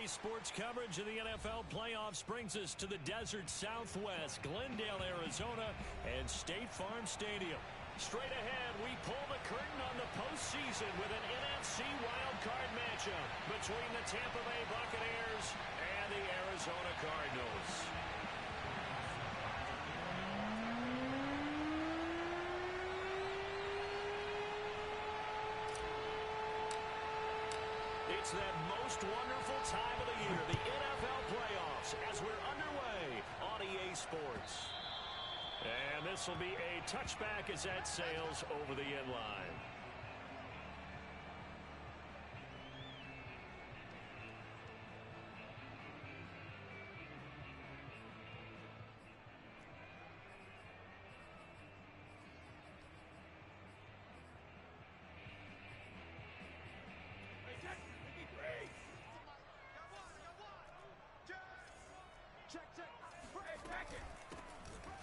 Today's sports coverage of the NFL playoffs brings us to the desert Southwest, Glendale, Arizona, and State Farm Stadium. Straight ahead, we pull the curtain on the postseason with an NFC wildcard matchup between the Tampa Bay Buccaneers and the Arizona Cardinals. It's that most wonderful time of the year, the NFL playoffs, as we're underway on EA Sports. And this will be a touchback as that sails over the end line.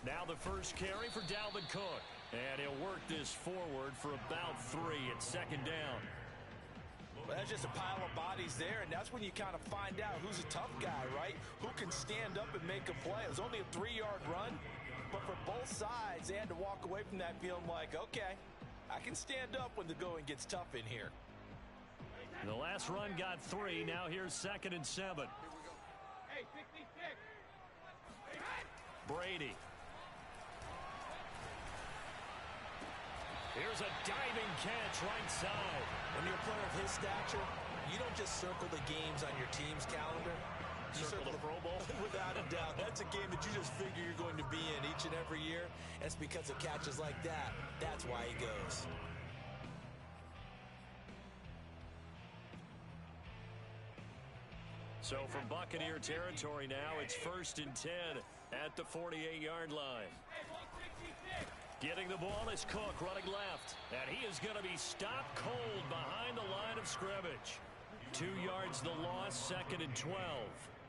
Now the first carry for Dalvin Cook. And he'll work this forward for about 3 at second down. Well, that's just a pile of bodies there, and that's when you kind of find out who's a tough guy, right? Who can stand up and make a play. It was only a 3-yard run, but for both sides, they had to walk away from that feeling like, okay, I can stand up when the going gets tough in here. The last run got 3. Now here's 2nd and 7. Hey, pick me, pick. Brady. Here's a diving catch right side. When you're a player of his stature, you don't just circle the games on your team's calendar. You Circle the Pro Bowl? Without a doubt. That's a game that you just figure you're going to be in each and every year. And it's because of catches like that. That's why he goes. So from Buccaneer territory now, it's 1st and 10 at the 48-yard line. Getting the ball is Cook running left. And he is going to be stopped cold behind the line of scrimmage. 2 yards the loss, 2nd and 12.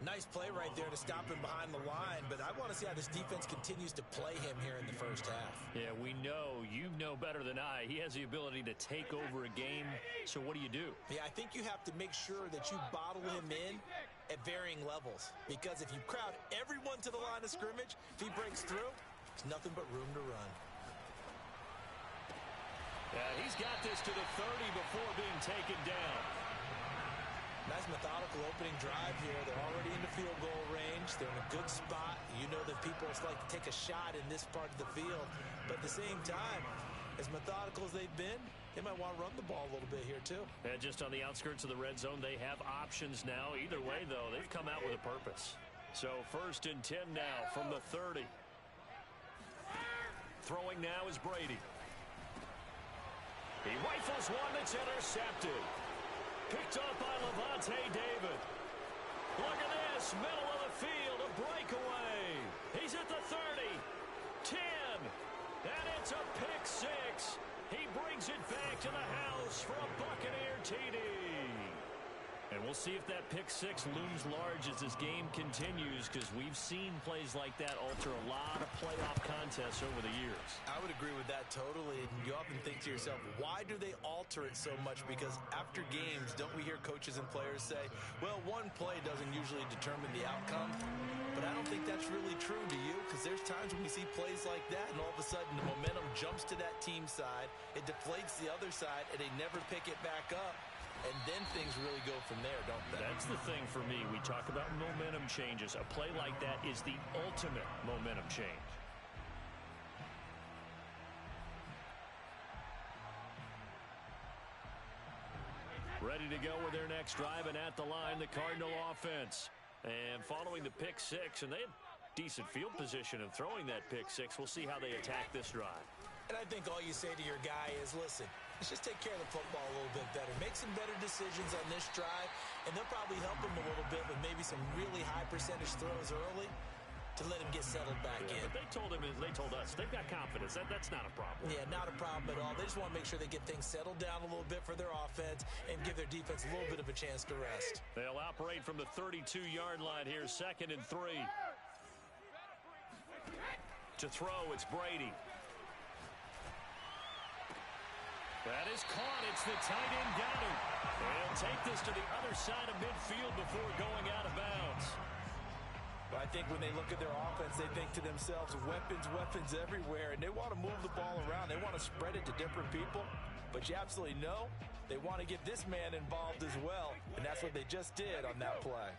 Nice play right there to stop him behind the line, but I want to see how this defense continues to play him here in the first half. Yeah, we know, you know better than I, he has the ability to take over a game. So what do you do? Yeah, I think you have to make sure that you bottle him in at varying levels, because if you crowd everyone to the line of scrimmage, if he breaks through, there's nothing but room to run. Yeah, he's got this to the 30 before being taken down. Nice methodical opening drive here. They're already in the field goal range. They're in a good spot. You know that people like to take a shot in this part of the field. But at the same time, as methodical as they've been, they might want to run the ball a little bit here too. And just on the outskirts of the red zone, they have options now. Either way, though, they've come out with a purpose. So 1st and 10 now from the 30. Throwing now is Brady. He rifles one that's intercepted. Picked up by Levante David. Look at this, middle of the field, a breakaway. He's at the 30, 10, and it's a pick 6. He brings it back to the house for a Buccaneer TD. And we'll see if that pick 6 looms large as this game continues, because we've seen plays like that alter a lot of playoff contests over the years. I would agree with that totally. And you often think to yourself, why do they alter it so much? Because after games, don't we hear coaches and players say, well, one play doesn't usually determine the outcome. But I don't think that's really true, do you? Because there's times when we see plays like that, and all of a sudden the momentum jumps to that team side, it deflates the other side, and they never pick it back up. And then things really go from there, don't they? That's the thing for me. We talk about momentum changes. A play like that is the ultimate momentum change. Ready to go with their next drive, and at the line, the Cardinal offense. And following the pick 6, and they had decent field position of throwing that pick 6. We'll see how they attack this drive. And I think all you say to your guy is, listen, let's just take care of the football a little bit better. Make some better decisions on this drive, and they'll probably help him a little bit with maybe some really high percentage throws early to let him get settled back in. But they told us, they've got confidence. That's not a problem. Yeah, not a problem at all. They just want to make sure they get things settled down a little bit for their offense and give their defense a little bit of a chance to rest. They'll operate from the 32-yard line here, 2nd and 3. To throw, it's Brady. That is caught. It's the tight end got him. They'll take this to the other side of midfield before going out of bounds. I think when they look at their offense, they think to themselves, weapons, weapons everywhere, and they want to move the ball around. They want to spread it to different people, but you absolutely know they want to get this man involved as well, and that's what they just did on that play.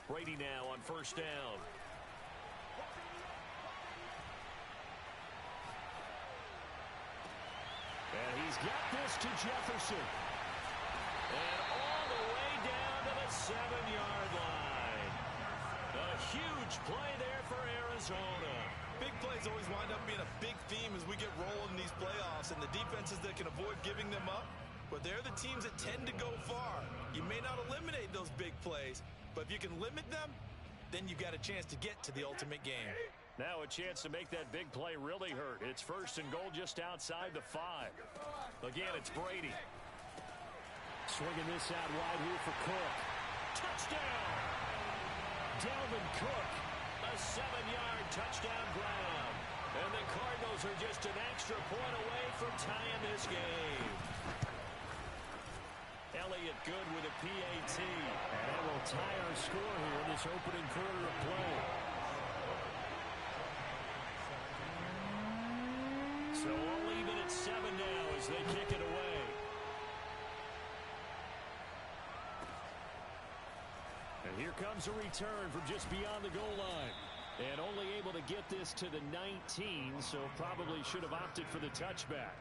Brady now on first down. And he's got this to Jefferson. And all the way down to the 7-yard line. A huge play there for Arizona. Big plays always wind up being a big theme as we get rolling in these playoffs, and the defenses that can avoid giving them up, but they're the teams that tend to go far. You may not eliminate those big plays, but if you can limit them, then you got a chance to get to the ultimate game. Now a chance to make that big play really hurt. It's first and goal just outside the 5. Again, it's Brady. Swinging this out wide here for Cook. Touchdown! Dalvin Cook, a 7-yard touchdown grab. And the Cardinals are just an extra point away from tying this game. Elliott good with a PAT. And that will tie our score here in this opening quarter of play. So all even at 7 now as they kick it away. And here comes a return from just beyond the goal line. And only able to get this to the 19, so probably should have opted for the touchback.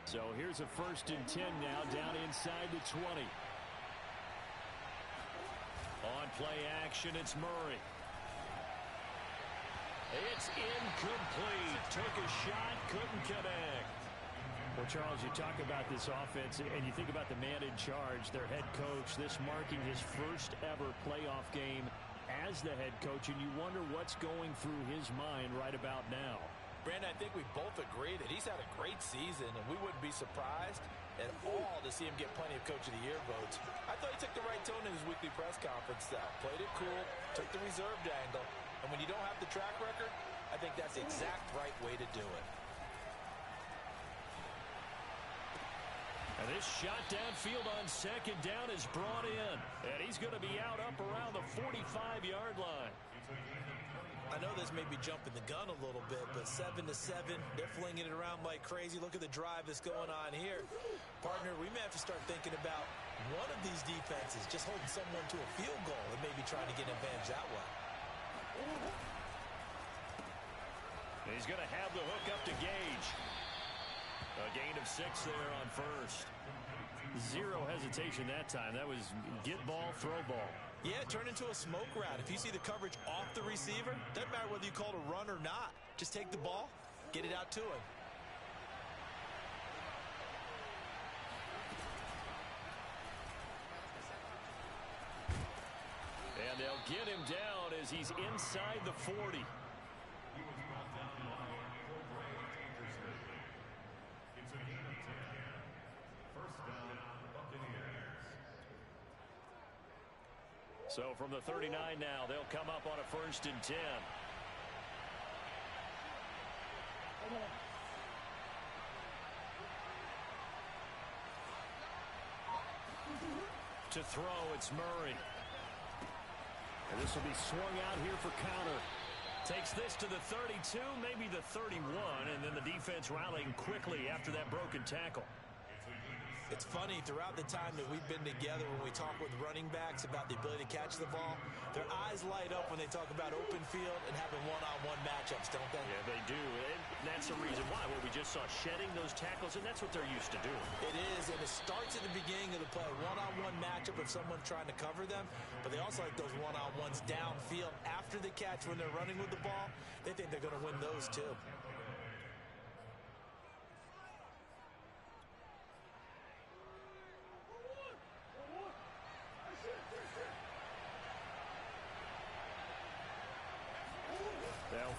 So here's a first and 10 now down inside the 20. On play action, it's Murray. It's incomplete. Took a shot, couldn't connect. Well, Charles, you talk about this offense, and you think about the man in charge, their head coach, this marking his first ever playoff game as the head coach, and you wonder what's going through his mind right about now. Brandon, I think we both agree that he's had a great season, and we wouldn't be surprised at all to see him get plenty of Coach of the Year votes. I thought he took the right tone in his weekly press conference, though. Played it cool, took the reserved angle, and when you don't have the track record, I think that's the exact right way to do it. And this shot downfield on second down is brought in, and he's going to be out up around the 45-yard line. I know this may be jumping the gun a little bit, but 7-7, they're flinging it around like crazy. Look at the drive that's going on here. Partner, we may have to start thinking about one of these defenses just holding someone to a field goal and maybe trying to get an advantage that way. He's going to have the hook up to Gage. A gain of 6 there on first. Zero hesitation that time. That was get ball, throw ball. Yeah, turn into a smoke route. If you see the coverage off the receiver, doesn't matter whether you call it a run or not. Just take the ball, get it out to him. And they'll get him down as he's inside the 40. So from the 39 now, they'll come up on a first and 10. To throw, it's Murray. And this will be swung out here for counter. Takes this to the 32, maybe the 31, and then the defense rallying quickly after that broken tackle. It's funny, throughout the time that we've been together, when we talk with running backs about the ability to catch the ball, their eyes light up when they talk about open field and having one-on-one matchups, don't they? Yeah, they do. And that's the reason why. Well, we just saw shedding those tackles, and that's what they're used to doing. It is, and it starts at the beginning of the play. One-on-one matchup if someone's trying to cover them, but they also like those one-on-ones downfield after the catch when they're running with the ball. They think they're going to win those, too.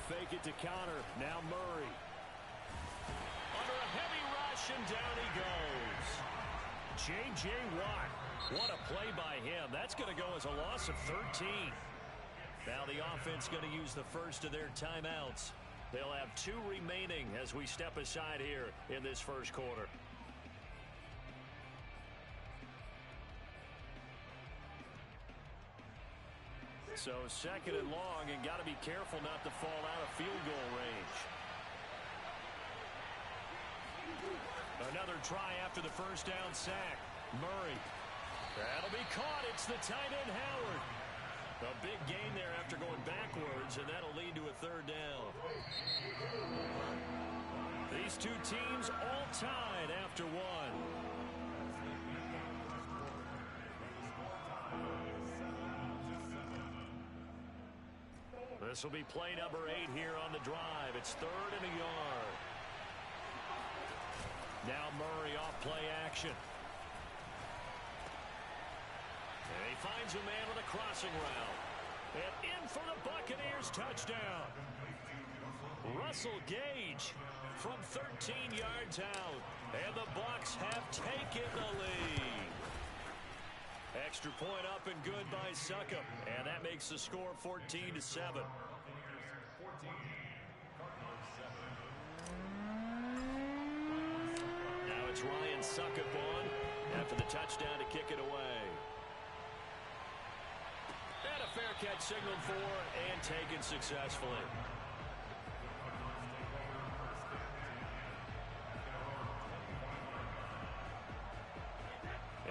fake it to counter. Now Murray. Under a heavy rush, and down he goes. J.J. Watt. What a play by him. That's going to go as a loss of 13. Now the offense going to use the first of their timeouts. They'll have 2 remaining as we step aside here in this first quarter. So second and long, and got to be careful not to fall out of field goal range. Another try after the first down sack. Murray. That'll be caught. It's the tight end, Howard. A big gain there after going backwards, and that'll lead to a third down. These two teams all tied after one. This will be play number 8 here on the drive. It's 3rd and a yard. Now Murray off play action. And he finds a man with a crossing route. And in for the Buccaneers touchdown. Russell Gage from 13 yards out. And the Bucs have taken the lead. Extra point up and good by Succop. And that makes the score 14-7. Now it's Ryan Succop on after the touchdown to kick it away. And a fair catch signaled for and taken successfully.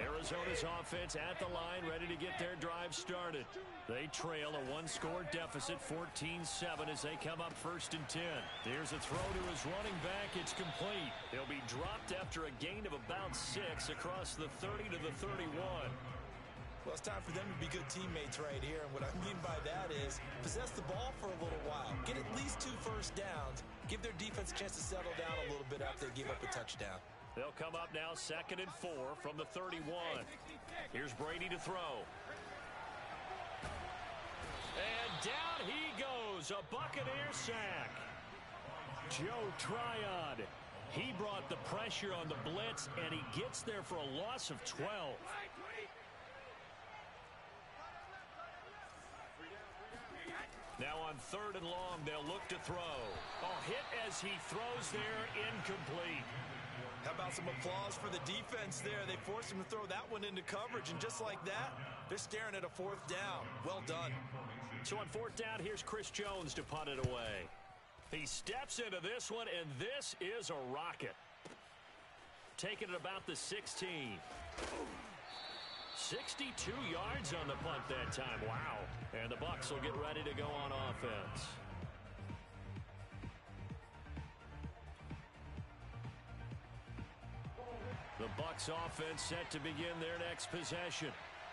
Arizona's offense at the line, ready to get their drive started. They trail a 1-score deficit, 14-7, as they come up 1st and 10. There's a throw to his running back. It's complete. He'll be dropped after a gain of about 6 across the 30 to the 31. Well, it's time for them to be good teammates right here. And what I mean by that is possess the ball for a little while. Get at least 2 first downs. Give their defense a chance to settle down a little bit after they give up a touchdown. They'll come up now 2nd and 4 from the 31. Here's Brady to throw. And down he goes. A Buccaneer sack. Joe Tryon. He brought the pressure on the blitz, and he gets there for a loss of 12. Now on 3rd and long, they'll look to throw. Oh, hit as he throws there, incomplete. How about some applause for the defense there? They forced him to throw that one into coverage, and just like that, they're staring at a 4th down. Well done. So on 4th down, here's Chris Jones to punt it away. He steps into this one, and this is a rocket. Taking it about the 16. 62 yards on the punt that time. Wow. And the Bucs will get ready to go on offense. The Bucs offense set to begin their next possession.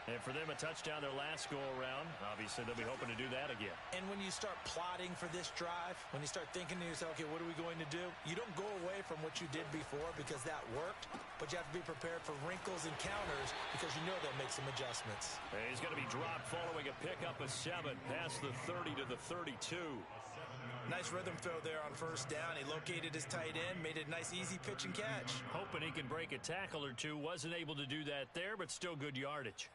And for them, a touchdown their last go-around. Obviously, they'll be hoping to do that again. And when you start plotting for this drive, when you start thinking to yourself, okay, what are we going to do? You don't go away from what you did before because that worked, but you have to be prepared for wrinkles and counters because you know they'll make some adjustments. And he's going to be dropped following a pickup of 7 past the 30 to the 32. Nice rhythm throw there on 1st down. He located his tight end, made it a nice easy pitch and catch. Hoping he can break a tackle or two. Wasn't able to do that there, but still good yardage.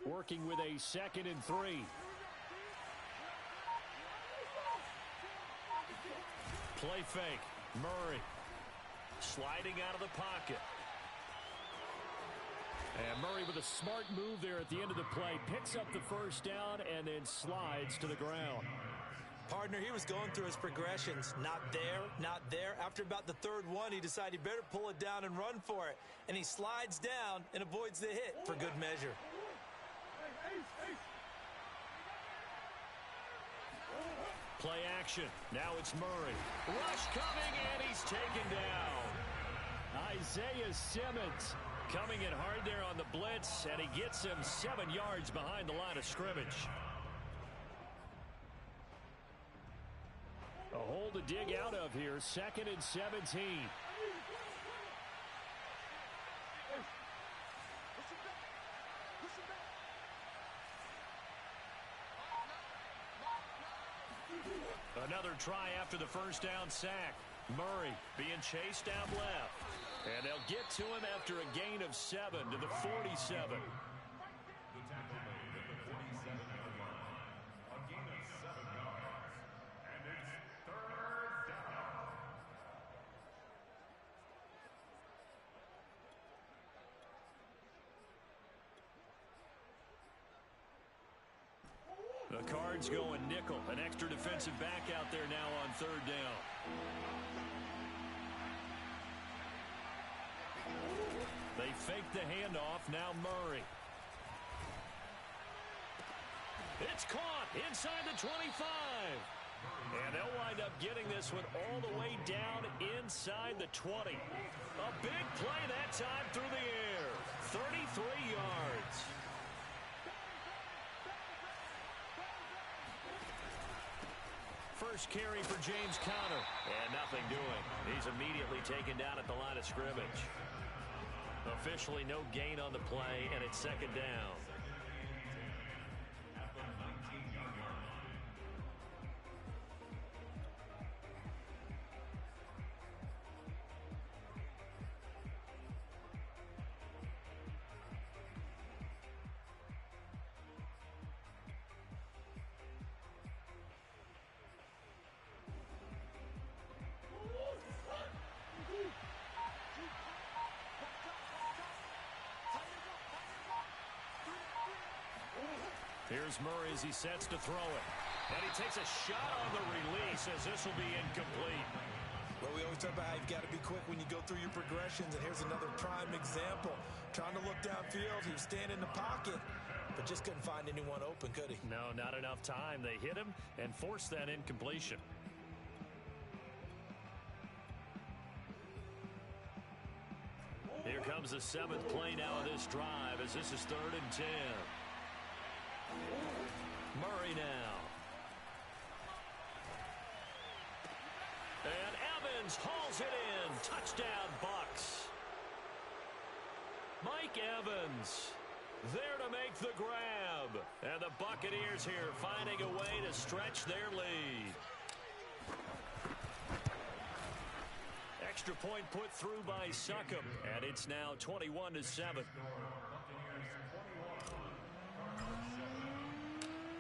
Working with a 2nd and 3. Play fake. Murray sliding out of the pocket. And Murray with a smart move there at the end of the play. Picks up the 1st down and then slides to the ground. Partner, he was going through his progressions. Not there, not there. After about the 3rd one, he decided he better pull it down and run for it. And he slides down and avoids the hit for good measure. Play action. Now it's Murray. Rush coming, and he's taken down. Isaiah Simmons coming in hard there on the blitz, and he gets him 7 yards behind the line of scrimmage. to dig out of here. 2nd and 17. Another try after the first down sack. Murray being chased down left. And they'll get to him after a gain of 7 to the 47. The Cards going nickel. An extra defensive back out there now on 3rd down. They fake the handoff. Now Murray. It's caught inside the 25. And they'll wind up getting this one all the way down inside the 20. A big play that time through the air. 33 yards. First carry for James Conner. And nothing doing. He's immediately taken down at the line of scrimmage. Officially no gain on the play, and it's 2nd down. Here's Murray as he sets to throw it. And he takes a shot on the release as this will be incomplete. Well, we always talk about how you've got to be quick when you go through your progressions, and here's another prime example. Trying to look downfield, he was standing in the pocket, but just couldn't find anyone open, could he? No, not enough time. They hit him and forced that incompletion. Here comes the 7th play now of this drive as this is 3rd and 10. Murray now. And Evans hauls it in. Touchdown, Bucks. Mike Evans there to make the grab. And the Buccaneers here finding a way to stretch their lead. Extra point put through by Succop. And it's now 21-7.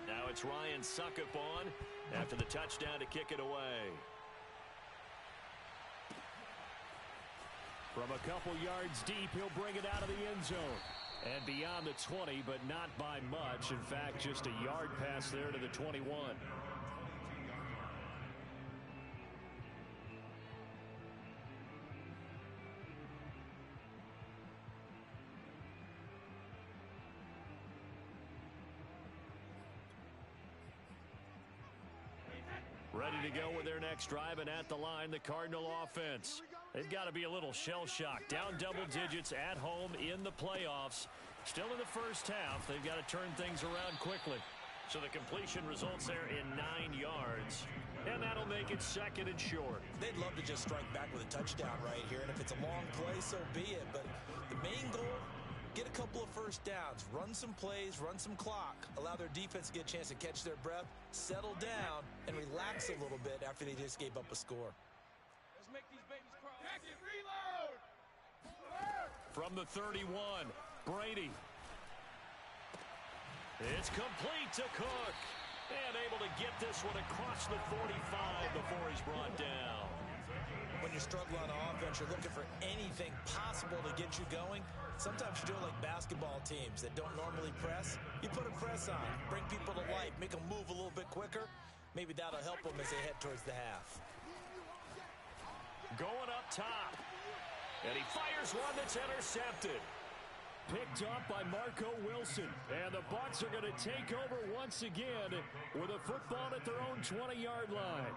Now it's Ryan Succop on after the touchdown to kick it away. From a couple yards deep, he'll bring it out of the end zone. And beyond the 20, but not by much. In fact, just a yard pass there to the 21. Ready to go with their next drive, and at the line, the Cardinal offense. They've got to be a little shell-shocked. Down double digits at home in the playoffs. Still in the first half. They've got to turn things around quickly. So the completion results there in 9 yards. And that'll make it 2nd and short. They'd love to just strike back with a touchdown right here. And if it's a long play, so be it. But the main goal, get a couple of first downs. Run some plays, run some clock. Allow their defense to get a chance to catch their breath, settle down, and relax a little bit after they just gave up a score. Let's make these babies crawl. Reload! From the 31, Brady. It's complete to Cook. And able to get this one across the 45 before he's brought down. When you're struggling on offense, you're looking for anything possible to get you going. Sometimes you do it like basketball teams that don't normally press. You put a press on, bring people to life, make them move a little bit quicker. Maybe that'll help them as they head towards the half. Going up top. And he fires one that's intercepted. Picked up by Marco Wilson. And the Bucs are going to take over once again with a football at their own 20-yard line.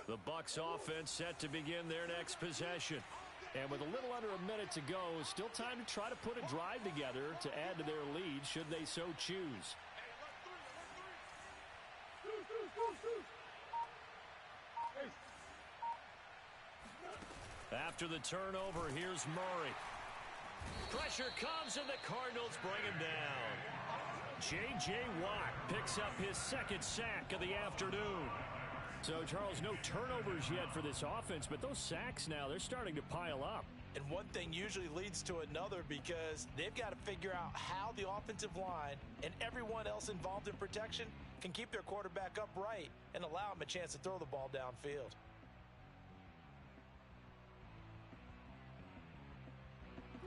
The Bucs offense set to begin their next possession. And with a little under a minute to go, still time to try to put a drive together to add to their lead should they so choose. After the turnover, here's Murray. Pressure comes, and the Cardinals bring him down. J.J. Watt picks up his second sack of the afternoon. So, Charles, no turnovers yet for this offense, but those sacks now, they're starting to pile up. And one thing usually leads to another because they've got to figure out how the offensive line and everyone else involved in protection can keep their quarterback upright and allow him a chance to throw the ball downfield.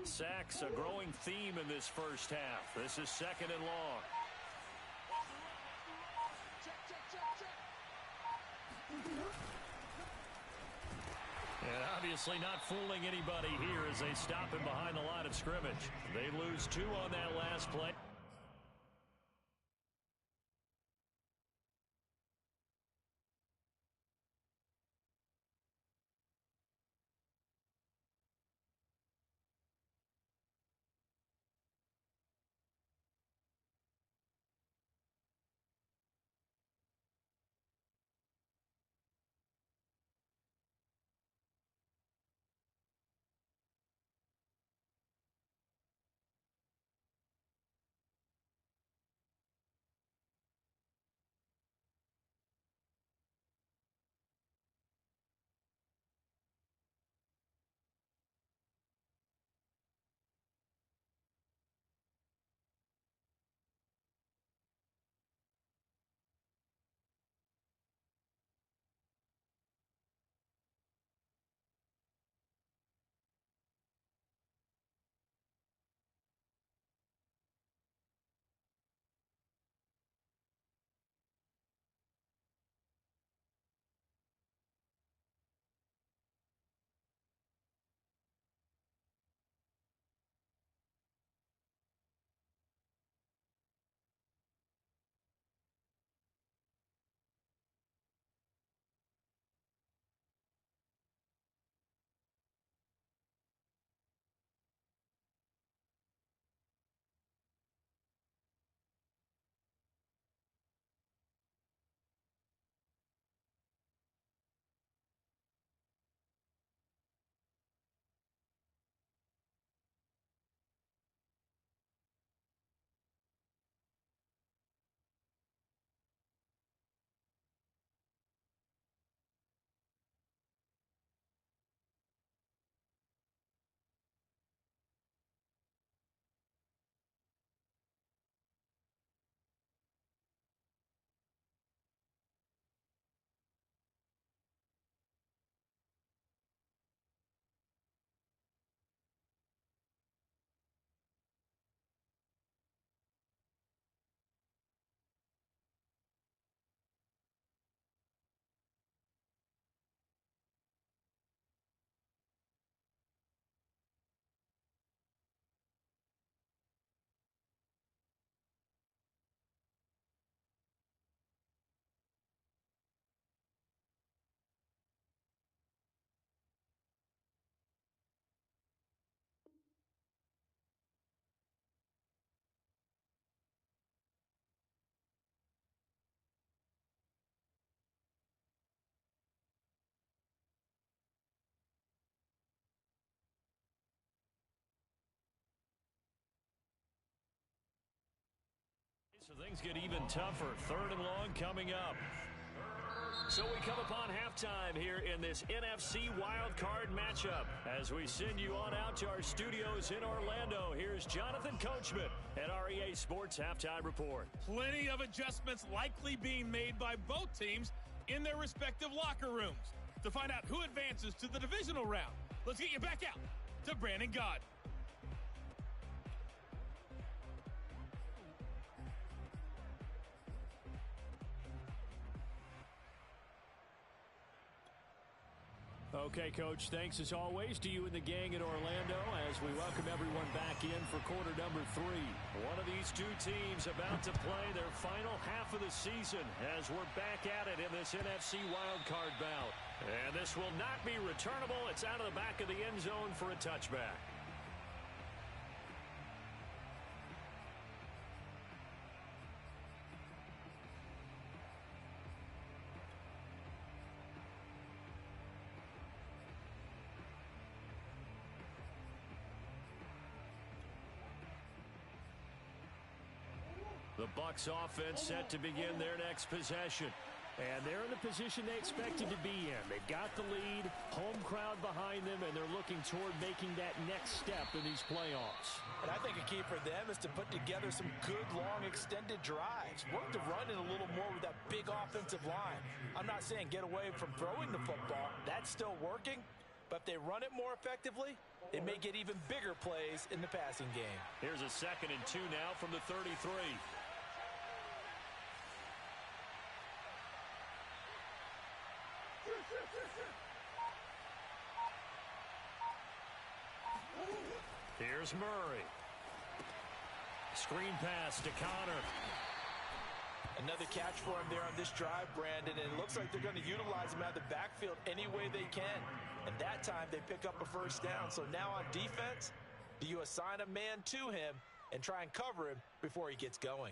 Sacks, a growing theme in this first half. This is second and long. And obviously not fooling anybody here as they stop him behind the line of scrimmage. They lose 2 on that last play. So things get even tougher. Third and long coming up. So we come upon halftime here in this NFC wildcard matchup. As we send you on out to our studios in Orlando, here's Jonathan Coachman at REA Sports Halftime Report. Plenty of adjustments likely being made by both teams in their respective locker rooms. To find out who advances to the divisional round, let's get you back out to Brandon Gaudin. Okay, Coach, thanks as always to you and the gang in Orlando as we welcome everyone back in for quarter number 3. One of these two teams about to play their final half of the season as we're back at it in this NFC wildcard bout. And this will not be returnable. It's out of the back of the end zone for a touchback. The Bucs offense set to begin their next possession. And they're in the position they expected to be in. They've got the lead, home crowd behind them, and they're looking toward making that next step in these playoffs. And I think a key for them is to put together some good, long, extended drives. Work the run in a little more with that big offensive line. I'm not saying get away from throwing the football. That's still working. But if they run it more effectively, it may get even bigger plays in the passing game. Here's a 2nd and 2 now from the 33. Here's Murray. Screen pass to Connor. Another catch for him there on this drive, Brandon, and it looks like they're going to utilize him out of the backfield any way they can. And that time they pick up a first down. So now on defense, do you assign a man to him and try and cover him before he gets going?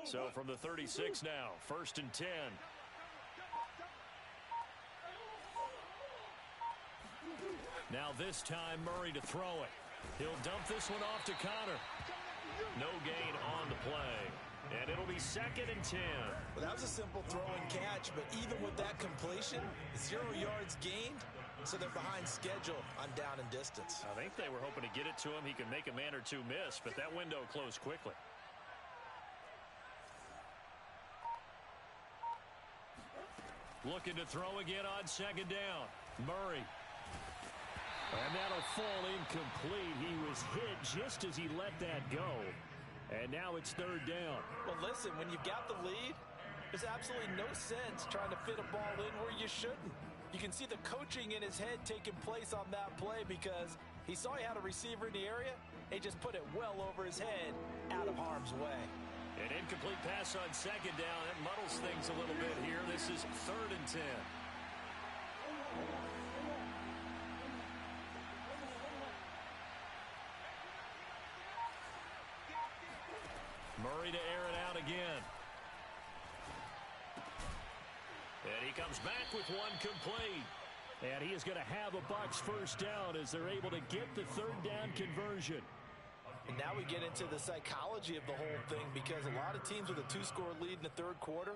So from the 36 now, 1st and 10. Now this time Murray to throw it. He'll dump this one off to Connor. No gain on the play. And it'll be 2nd and 10. Well, that was a simple throw and catch, but even with that completion, 0 yards gained, so they're behind schedule on down and distance. I think they were hoping to get it to him. He could make a man or two miss, but that window closed quickly. Looking to throw again on 2nd down. Murray. And that'll fall incomplete. He was hit just as he let that go. And now it's 3rd down. Well, listen, when you've got the lead, there's absolutely no sense trying to fit a ball in where you shouldn't. You can see the coaching in his head taking place on that play because he saw he had a receiver in the area. He just put it well over his head out of harm's way. An incomplete pass on 2nd down. That muddles things a little bit here. This is 3rd and 10. Murray to air it out again. And he comes back with one complete. And he is going to have a Bucs first down as they're able to get the 3rd down conversion. And now we get into the psychology of the whole thing because a lot of teams with a 2-score lead in the 3rd quarter,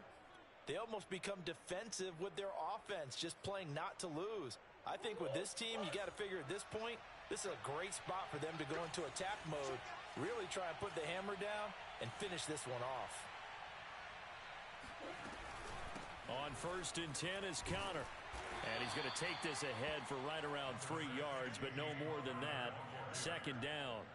they almost become defensive with their offense, just playing not to lose. I think with this team, you got to figure at this point, this is a great spot for them to go into attack mode, really try and put the hammer down and finish this one off. On 1st and 10 is Connor. And he's going to take this ahead for right around 3 yards, but no more than that. 2nd down.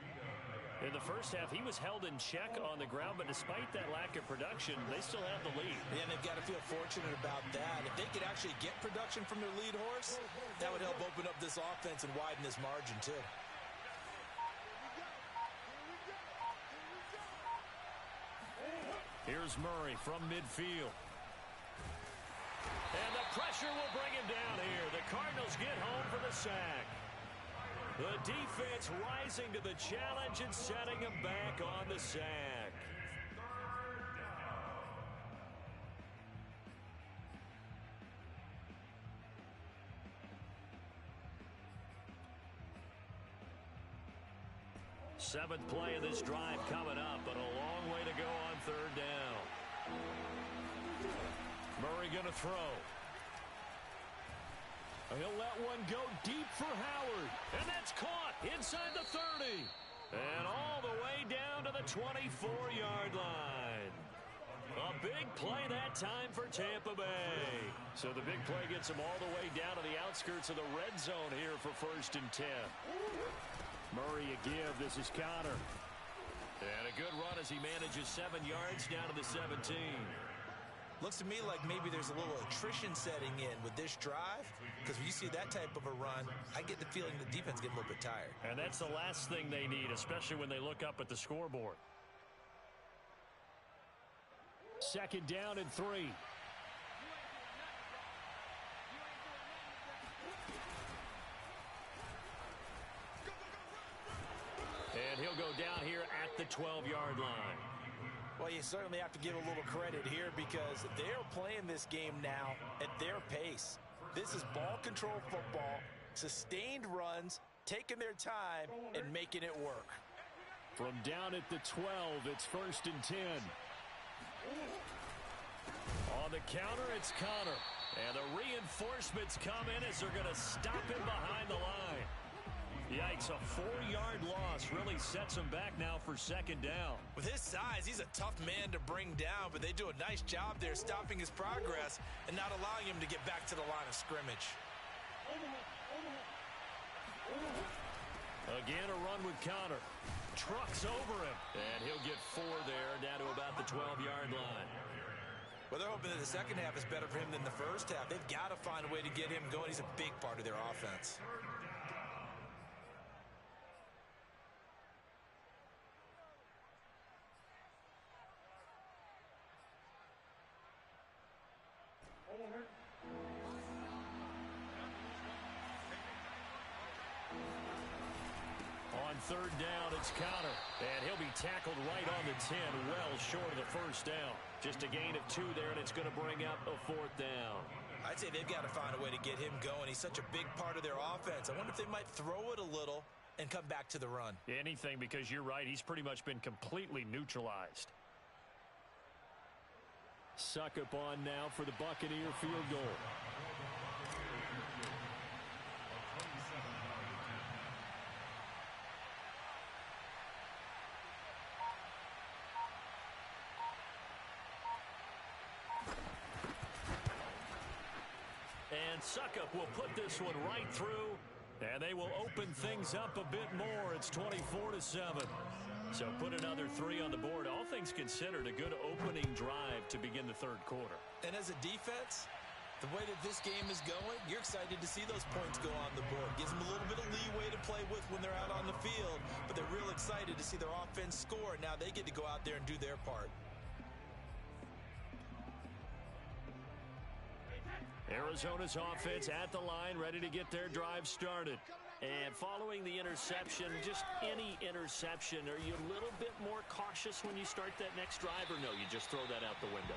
In the first half, he was held in check on the ground, but despite that lack of production, they still have the lead. Yeah, and they've got to feel fortunate about that. If they could actually get production from their lead horse, that would help open up this offense and widen this margin, too. Here's Murray from midfield. And the pressure will bring him down here. The Cardinals get home for the sack. The defense rising to the challenge and setting him back on the sack. Seventh play of this drive coming up, but a long way to go on 3rd down. Murray going to throw. He'll let one go deep for Howard. And that's caught inside the 30. And all the way down to the 24-yard line. A big play that time for Tampa Bay. So the big play gets them all the way down to the outskirts of the red zone here for 1st and 10. Murray a give. This is Connor. And a good run as he manages 7 yards down to the 17. Looks to me like maybe there's a little attrition setting in with this drive. Because when you see that type of a run, I get the feeling the defense getting a little bit tired. And that's the last thing they need, especially when they look up at the scoreboard. Second down and 3. And he'll go down here at the 12-yard line. Well, you certainly have to give a little credit here because they're playing this game now at their pace. This is ball control football, sustained runs, taking their time, and making it work. From down at the 12, it's 1st and 10. On the counter, it's Connor. And the reinforcements come in as they're going to stop him behind the line. Yikes, a 4-yard loss really sets him back now for 2nd down. With his size, he's a tough man to bring down, but they do a nice job there stopping his progress and not allowing him to get back to the line of scrimmage. Again, a run with Connor. Trucks over him, and he'll get 4 there, down to about the 12-yard line. Well, they're hoping that the second half is better for him than the first half. They've got to find a way to get him going. He's a big part of their offense. On 3rd down, it's Connor, and he'll be tackled right on the 10, well short of the 1st down. Just a gain of 2 there, and it's going to bring up a 4th down. I'd say they've got to find a way to get him going. He's such a big part of their offense. I wonder if they might throw it a little and come back to the run. Anything, because you're right, he's pretty much been completely neutralized. Succop on now for the Buccaneer field goal. And Succop will put this one right through, and they will open things up a bit more. It's 24-7. So put another 3 on the board. All things considered, a good opening drive to begin the 3rd quarter. And as a defense, the way that this game is going, you're excited to see those points go on the board. Gives them a little bit of leeway to play with when they're out on the field, but they're real excited to see their offense score. Now they get to go out there and do their part. Arizona's offense at the line, ready to get their drive started. And following the interception, just any interception, are you a little bit more cautious when you start that next drive, or no, you just throw that out the window?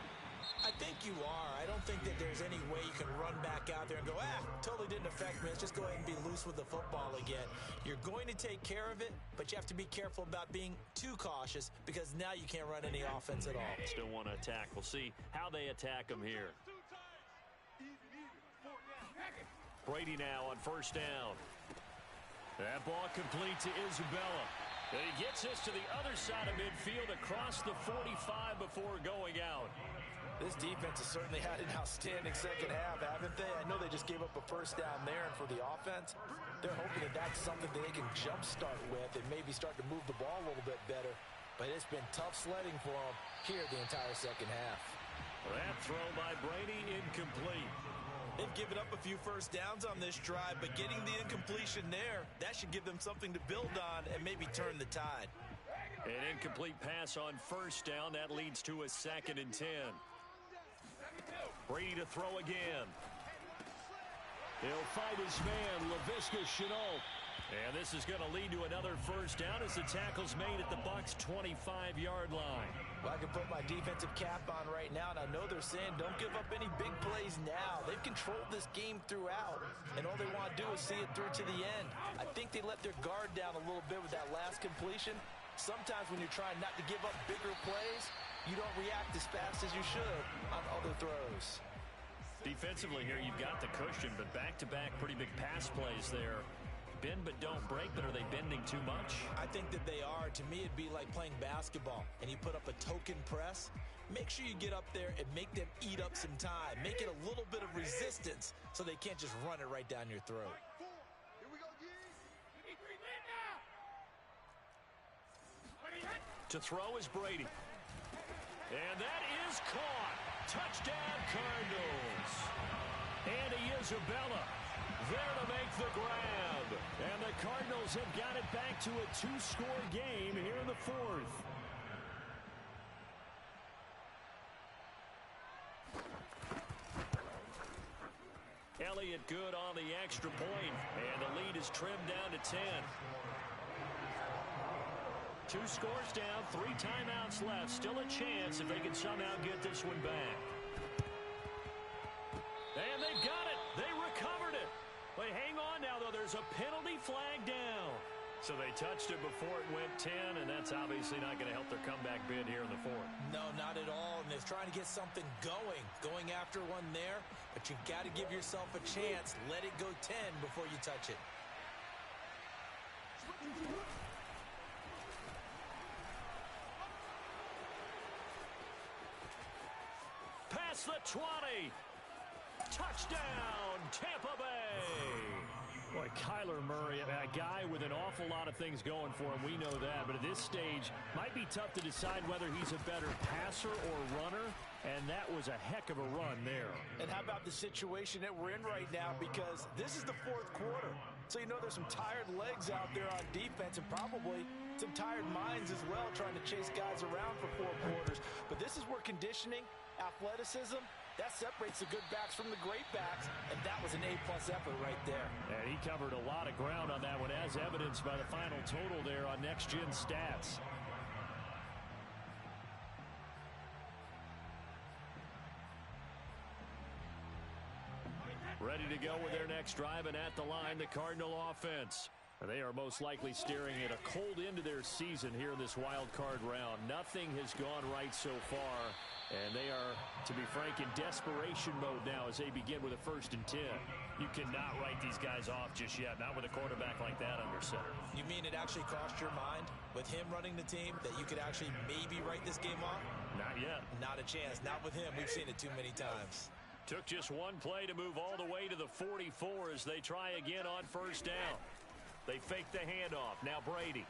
I think you are. I don't think that there's any way you can run back out there and go, totally didn't affect me. Let's just go ahead and be loose with the football again. You're going to take care of it, but you have to be careful about being too cautious because now you can't run any offense at all. Still want to attack. We'll see how they attack them here. Brady now on 1st down. That ball complete to Isabella. And he gets this to the other side of midfield across the 45 before going out. This defense has certainly had an outstanding second half, haven't they? I know they just gave up a 1st down there, and for the offense, they're hoping that that's something that they can jumpstart with and maybe start to move the ball a little bit better. But it's been tough sledding for them here the entire second half. That throw by Brady incomplete. They've given up a few 1st downs on this drive, but getting the incompletion there, that should give them something to build on and maybe turn the tide. An incomplete pass on 1st down. That leads to a 2nd and 10. Brady to throw again. He'll fight his man, Laviska Shenault. And this is going to lead to another 1st down as the tackle's made at the Bucs' 25-yard line. Well, I can put my defensive cap on right now, and I know they're saying don't give up any big plays now. They've controlled this game throughout, and all they want to do is see it through to the end. I think they let their guard down a little bit with that last completion. Sometimes when you're trying not to give up bigger plays, you don't react as fast as you should on other throws. Defensively here, you've got the cushion, but back-to-back pretty big pass plays there. Bend but don't break, but are they bending too much? I think that they are. To me, it'd be like playing basketball, and you put up a token press. Make sure you get up there and make them eat up some time. Make it a little bit of resistance so they can't just run it right down your throat. To throw is Brady. And that is caught. Touchdown, Cardinals. And Isabella there to make the grab. And the Cardinals have got it back to a 2-score game here in the fourth. Elliott good on the extra point, and the lead is trimmed down to 10. 2 scores down, 3 timeouts left. Still a chance if they can somehow get this one back. And they've got it. They recovered it. But hang on now, though. There's a penalty flag down. So they touched it before it went 10, and that's obviously not going to help their comeback bid here in the fourth. No, not at all. And they're trying to get something going after one there. But you got to give yourself a chance. Let it go 10 before you touch it. Past the 20. Touchdown, Tampa Bay. Boy, Kyler Murray, a guy with an awful lot of things going for him. We know that. But at this stage, might be tough to decide whether he's a better passer or runner. And that was a heck of a run there. And how about the situation that we're in right now? Because this is the fourth quarter. So you know there's some tired legs out there on defense and probably some tired minds as well trying to chase guys around for 4 quarters. But this is where conditioning, athleticism, that separates the good backs from the great backs, and that was an A-plus effort right there. And he covered a lot of ground on that one, as evidenced by the final total there on Next Gen Stats. Ready to go with their next drive, and at the line, the Cardinal offense. They are most likely staring at a cold end to their season here in this wild card round. Nothing has gone right so far, and they are, to be frank, in desperation mode now as they begin with a 1st and 10. You cannot write these guys off just yet, not with a quarterback like that under center. You mean it actually crossed your mind with him running the team that you could actually maybe write this game off? Not yet. Not a chance. Not with him. We've seen it too many times. Took just one play to move all the way to the 44 as they try again on 1st down. They fake the handoff. Now Brady.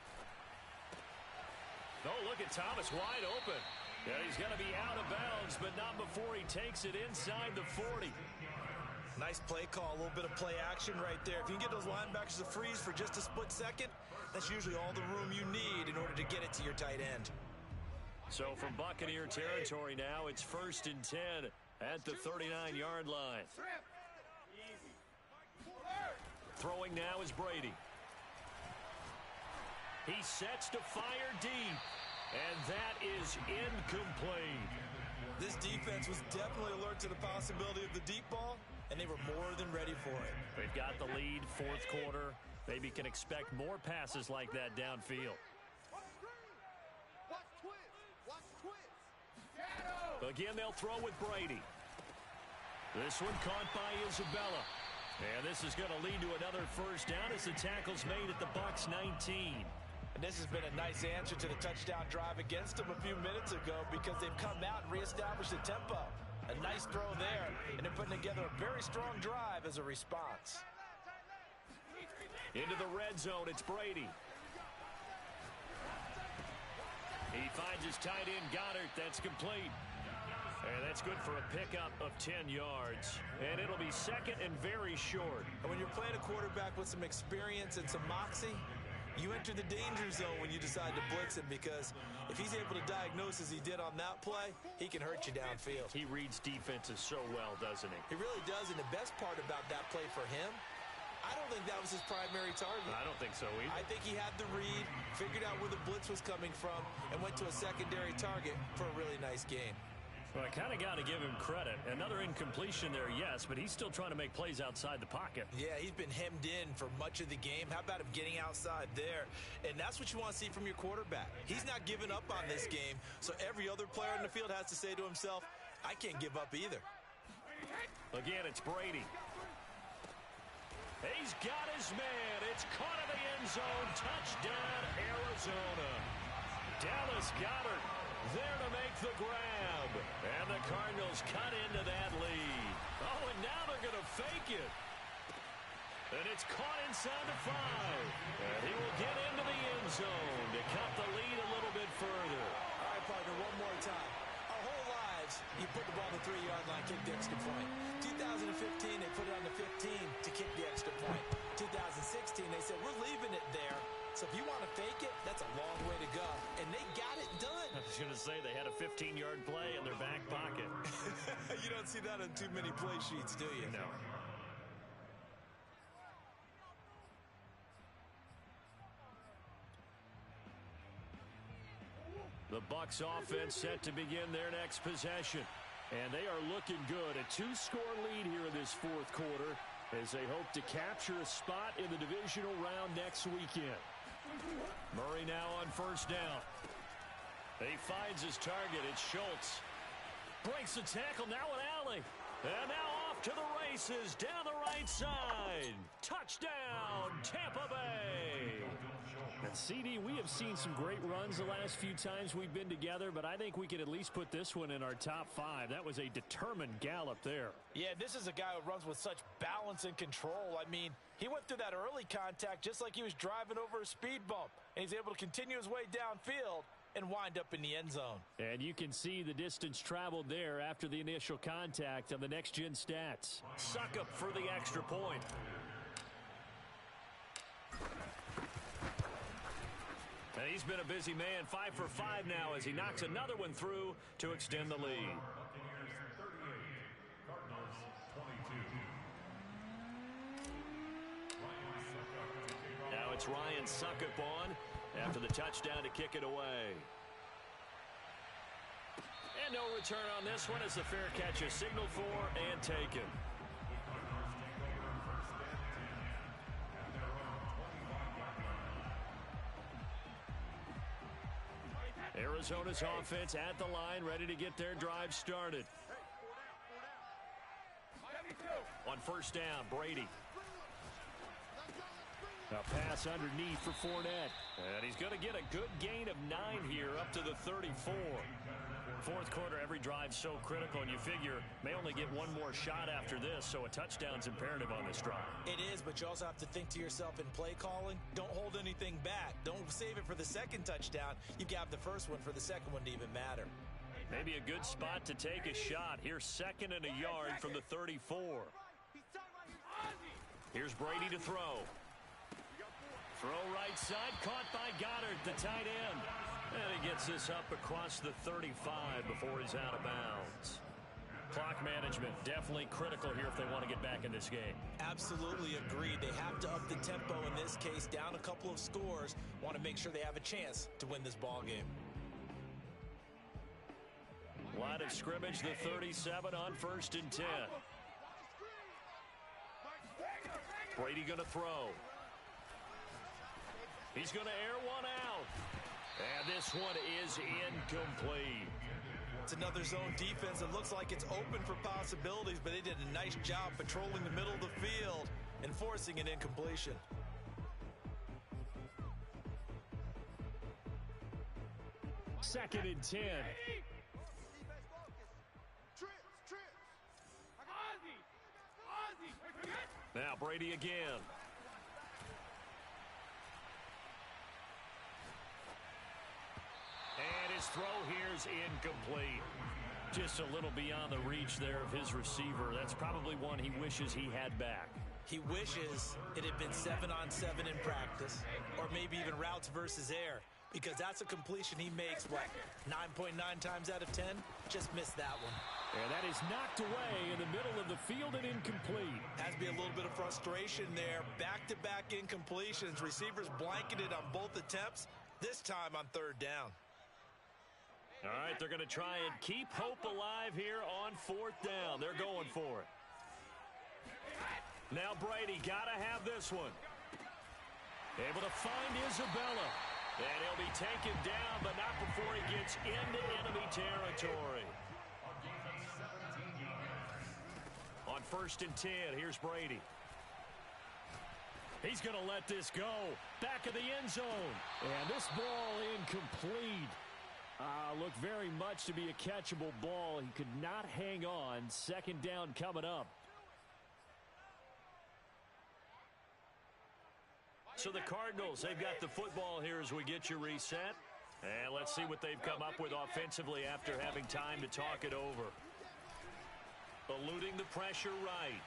Oh, look at Thomas wide open. Yeah, he's going to be out of bounds, but not before he takes it inside the 40. Nice play call, a little bit of play action right there. If you can get those linebackers to freeze for just a split second, that's usually all the room you need in order to get it to your tight end. So from Buccaneer territory now, it's 1st and 10 at the 39-yard line. Throwing now is Brady. He sets to fire deep, and that is incomplete. This defense was definitely alert to the possibility of the deep ball, and they were more than ready for it. They've got the lead, 4th quarter. Maybe can expect more passes like that downfield. Again, they'll throw with Brady. This one caught by Isabella. And this is going to lead to another 1st down as the tackle's made at the Bucs 19. And this has been a nice answer to the touchdown drive against them a few minutes ago because they've come out and reestablished the tempo. A nice throw there, and they're putting together a very strong drive as a response. Into the red zone, it's Brady. He finds his tight end, Goddard. That's complete. And that's good for a pickup of 10 yards. And it'll be 2nd and very short. And when you're playing a quarterback with some experience and some moxie, you enter the danger zone when you decide to blitz him because if he's able to diagnose as he did on that play, he can hurt you downfield. He reads defenses so well, doesn't he? He really does, and the best part about that play for him, I don't think that was his primary target. I don't think so either. I think he had the read, figured out where the blitz was coming from, and went to a secondary target for a really nice game. Well, I kind of got to give him credit. Another incompletion there, yes, but he's still trying to make plays outside the pocket. Yeah, he's been hemmed in for much of the game. How about him getting outside there? And that's what you want to see from your quarterback. He's not giving up on this game, so every other player in the field has to say to himself, I can't give up either. Again, it's Brady. He's got his man. It's caught in the end zone. Touchdown, Arizona. Dallas Goedert there to make the grab. And the Cardinals cut into that lead. Oh, and now they're going to fake it. And it's caught inside the 5. And he will get into the end zone to cut the lead a little bit further. All right, partner, one more time. Our whole lives, you put the ball on the 3-yard line, kick the extra point. 2009 2015, they put it on the 15 to kick the extra point. 2016, they said, we're leaving it there. So if you want to fake it, that's a long way to go. And they got it done. I was going to say they had a 15-yard play in their back pocket. You don't see that on too many play sheets, do you? No. The Bucs offense set to begin their next possession. And they are looking good. A 2-score lead here in this fourth quarter as they hope to capture a spot in the divisional round next weekend. Murray now on first down. He finds his target. It's Schultz. Breaks the tackle. Now an alley. And now off to the races down the right side. Touchdown, Tampa Bay. And CD, we have seen some great runs the last few times we've been together, but I think we could at least put this one in our top 5. That was a determined gallop there. Yeah, this is a guy who runs with such balance and control. I mean, he went through that early contact just like he was driving over a speed bump, and he's able to continue his way downfield and wind up in the end zone. And you can see the distance traveled there after the initial contact on the next-gen stats. Succop for the extra point. And he's been a busy man, 5 for 5 now as he knocks another one through to extend the lead. Now it's Ryan Succop on after the touchdown to kick it away. And no return on this one as the fair catch is signaled for and taken. Arizona's offense at the line, ready to get their drive started. On first down, Brady. A pass underneath for Fournette. And he's going to get a good gain of 9 here up to the 34. Fourth quarter, every drive so critical, and you figure may only get one more shot after this, so a touchdown's imperative on this drive. It is, but you also have to think to yourself in play calling, don't hold anything back. Don't save it for the second touchdown. You have the first one for the second one to even matter. Maybe a good spot to take a shot. Here's 2nd and a yard from the 34. Here's Brady to throw. Throw right side, caught by Goddard, the tight end. And he gets this up across the 35 before he's out of bounds. Clock management definitely critical here if they want to get back in this game. Absolutely agreed. They have to up the tempo in this case, down a couple of scores. Want to make sure they have a chance to win this ball game. Line of scrimmage, the 37 on 1st and 10. Brady going to throw. He's going to air one out. And this one is incomplete. It's another zone defense. It looks like it's open for possibilities, but they did a nice job patrolling the middle of the field and forcing an incompletion. Second and 10. Now Brady again. And his throw here's incomplete. Just a little beyond the reach there of his receiver. That's probably one he wishes he had back. He wishes it had been 7-on-7 in practice, or maybe even routes versus air, because that's a completion he makes, what, 9.9 times out of 10? Just missed that one. And that is knocked away in the middle of the field and incomplete. Has to be a little bit of frustration there. Back-to-back incompletions. Receivers blanketed on both attempts, this time on 3rd down. All right, they're going to try and keep hope alive here on 4th down. They're going for it. Now Brady got to have this one. Able to find Isabella. And he'll be taken down, but not before he gets into enemy territory. On 1st and 10, here's Brady. He's going to let this go. Back of the end zone. And this ball incomplete. Looked very much to be a catchable ball. He could not hang on. 2nd down coming up. So the Cardinals, they've got the football here as we get you reset. And let's see what they've come up with offensively after having time to talk it over. eluding the pressure right.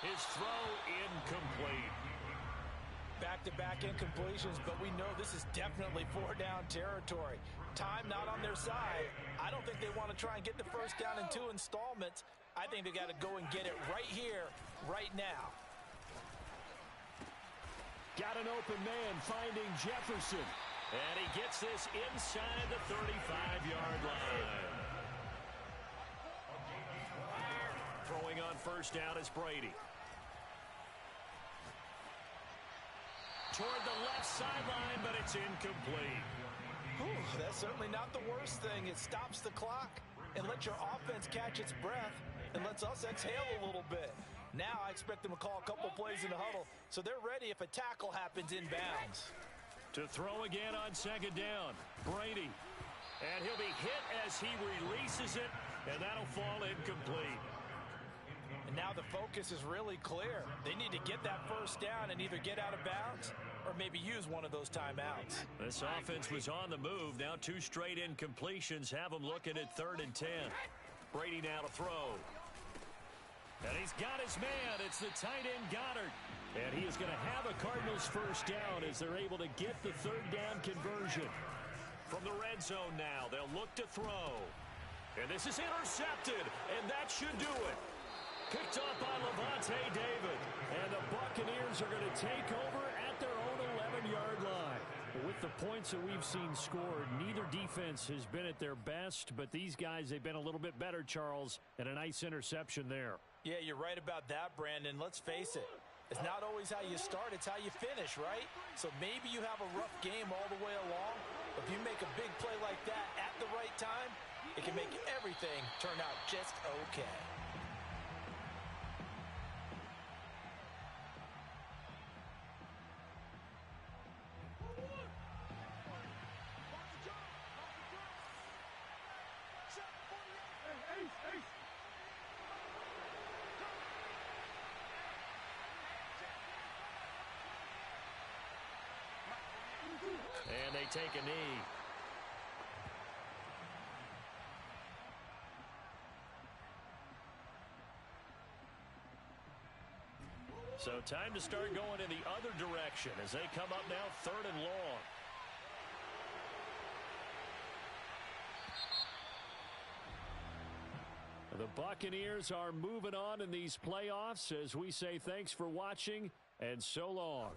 His throw incomplete. Back-to-back incompletions, but we know this is definitely four-down territory. Time not on their side. I don't think they want to try and get the first down in 2 installments. I think they got to go and get it right here, right now. Got an open man finding Jefferson. And he gets this inside the 35-yard line. Throwing on first down is Brady. Toward the left sideline, but it's incomplete. Whew, that's certainly not the worst thing. It stops the clock and lets your offense catch its breath and lets us exhale a little bit. Now I expect them to call a couple plays in the huddle so they're ready if a tackle happens inbounds. To throw again on second down, Brady. And he'll be hit as he releases it, and that'll fall incomplete. And now the focus is really clear. They need to get that first down and either get out of bounds or maybe use one of those timeouts. This offense was on the move. Now 2 straight incompletions have them looking at 3rd and 10. Brady now to throw. And he's got his man. It's the tight end Goddard. And he is going to have a Cardinals first down as they're able to get the 3rd down conversion. From the red zone now, they'll look to throw. And this is intercepted, and that should do it. Picked up by Lavonte David. And the Buccaneers are going to take over at their own 11-yard line. With the points that we've seen scored, neither defense has been at their best, but these guys, they've been a little bit better, Charles, and a nice interception there. Yeah, you're right about that, Brandon. Let's face it. It's not always how you start, it's how you finish, right? So maybe you have a rough game all the way along. If you make a big play like that at the right time, it can make everything turn out just okay. And they take a knee. So time to start going in the other direction as they come up now 3rd and long. The Buccaneers are moving on in these playoffs as we say thanks for watching and so long.